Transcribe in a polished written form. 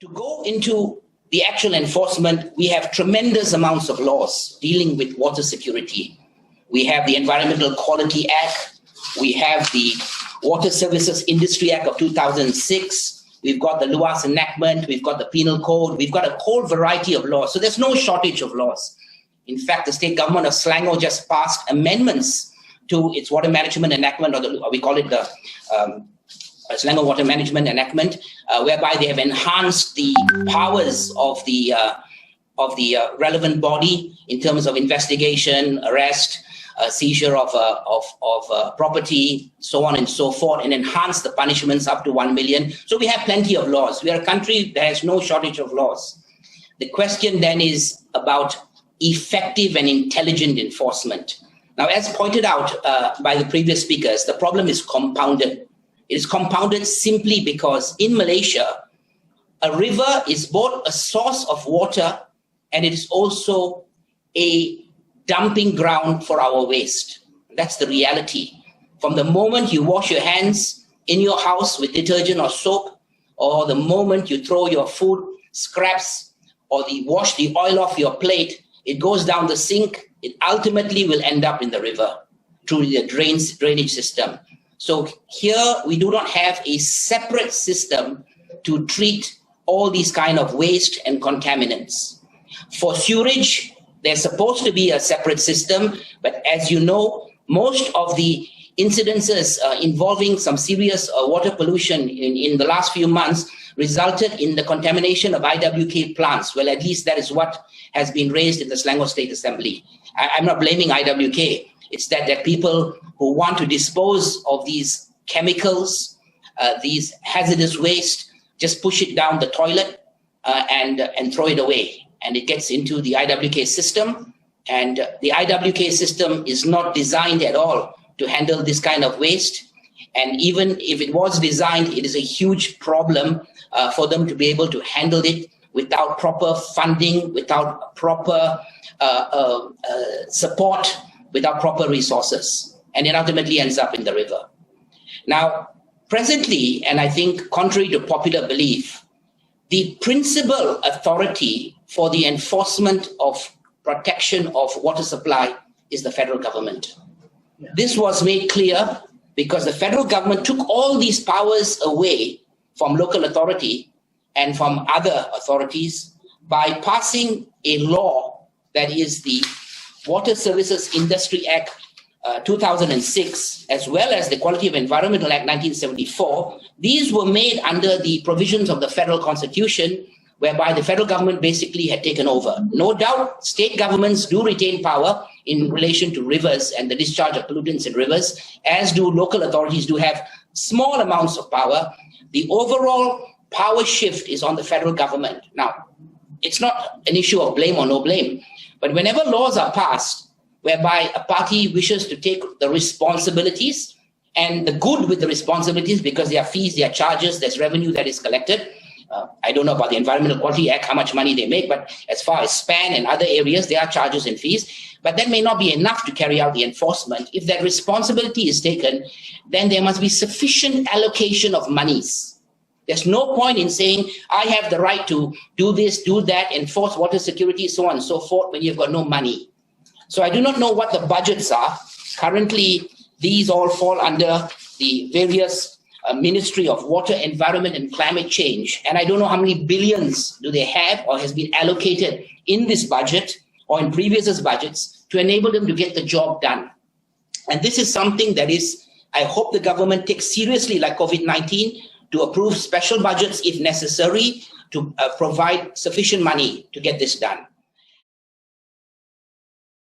To go into the actual enforcement, we have tremendous amounts of laws dealing with water security. We have the Environmental Quality Act. We have the Water Services Industry Act of 2006. We've got the LUAS enactment. We've got the Penal Code. We've got a whole variety of laws. So there's no shortage of laws. In fact, the state government of Selangor just passed amendments to its water management enactment, or we call it the Selangor Water Management Enactment, whereby they have enhanced the powers of the relevant body in terms of investigation, arrest, seizure of property, so on and so forth, and enhance the punishments up to 1 million. So we have plenty of laws. We are a country that has no shortage of laws. The question then is about effective and intelligent enforcement. Now, as pointed out by the previous speakers, the problem is compounded. It is compounded simply because in Malaysia, a river is both a source of water and it is also a dumping ground for our waste. That's the reality. From the moment you wash your hands in your house with detergent or soap, or the moment you throw your food scraps or wash the oil off your plate, it goes down the sink. It ultimately will end up in the river through the drainage system. So here we do not have a separate system to treat all these kind of waste and contaminants. For sewerage, there's supposed to be a separate system, but as you know, most of the incidences involving some serious water pollution in the last few months resulted in the contamination of IWK plants. Well, at least that is what has been raised in the Selangor State Assembly. I'm not blaming IWK. It's that there are people who want to dispose of these chemicals, these hazardous waste, just push it down the toilet and throw it away. And it gets into the IWK system. And the IWK system is not designed at all to handle this kind of waste. And even if it was designed, it is a huge problem for them to be able to handle it without proper funding, without proper support, without proper resources. And it ultimately ends up in the river. Now, presently, and I think contrary to popular belief, the principal authority for the enforcement of protection of water supply is the federal government. Yeah. This was made clear because the federal government took all these powers away from local authority and from other authorities by passing a law that is the Water Services Industry Act 2006, as well as the Quality of Environmental Act 1974. These were made under the provisions of the federal constitution, whereby the federal government basically had taken over. No doubt, state governments do retain power in relation to rivers and the discharge of pollutants in rivers, as do local authorities do have small amounts of power. The overall power shift is on the federal government. Now, it's not an issue of blame or no blame, but whenever laws are passed whereby a party wishes to take the responsibilities and the good with the responsibilities, because there are fees, there are charges, there's revenue that is collected. I don't know about the Environmental Quality Act, how much money they make, but as far as SPAN and other areas, there are charges and fees. But that may not be enough to carry out the enforcement. If that responsibility is taken, then there must be sufficient allocation of monies. There's no point in saying, I have the right to do this, do that, enforce water security, so on and so forth, when you've got no money. So I do not know what the budgets are. Currently, these all fall under the various Ministry of Water, Environment and Climate Change. And I don't know how many billions do they have or has been allocated in this budget or in previous budgets to enable them to get the job done. And this is something that is, I hope the government takes seriously, like COVID-19, to approve special budgets if necessary, to provide sufficient money to get this done.